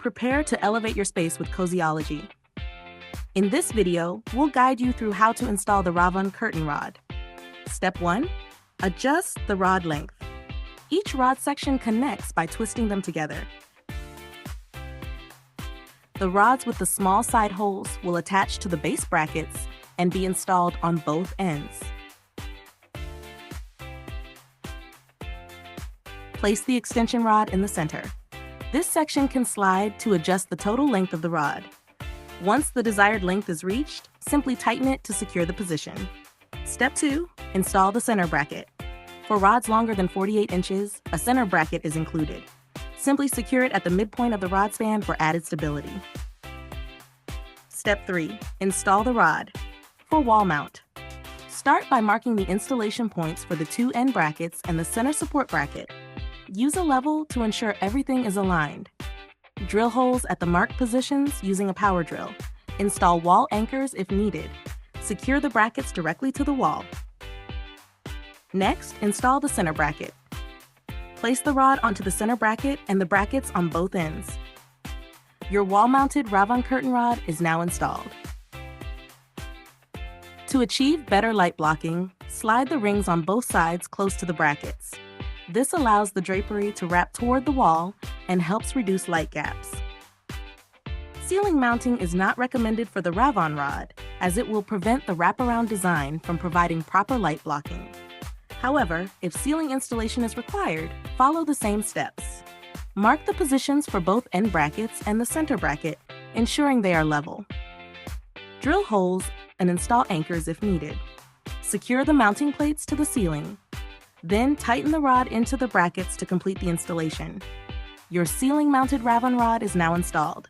Prepare to elevate your space with Cozyology. In this video, we'll guide you through how to install the Ravon curtain rod. Step 1. Adjust the rod length. Each rod section connects by twisting them together. The rods with the small side holes will attach to the base brackets and be installed on both ends. Place the extension rod in the center. This section can slide to adjust the total length of the rod. Once the desired length is reached, simply tighten it to secure the position. Step 2. Install the center bracket. For rods longer than 48 inches, a center bracket is included. Simply secure it at the midpoint of the rod span for added stability. Step 3. Install the rod. For wall mount, start by marking the installation points for the two end brackets and the center support bracket. Use a level to ensure everything is aligned. Drill holes at the marked positions using a power drill. Install wall anchors if needed. Secure the brackets directly to the wall. Next, install the center bracket. Place the rod onto the center bracket and the brackets on both ends. Your wall-mounted Ravon curtain rod is now installed. To achieve better light blocking, slide the rings on both sides close to the brackets. This allows the drapery to wrap toward the wall and helps reduce light gaps. Ceiling mounting is not recommended for the Ravon rod, as it will prevent the wraparound design from providing proper light blocking. However, if ceiling installation is required, follow the same steps. Mark the positions for both end brackets and the center bracket, ensuring they are level. Drill holes and install anchors if needed. Secure the mounting plates to the ceiling. Then tighten the rod into the brackets to complete the installation. Your ceiling-mounted Ravon rod is now installed.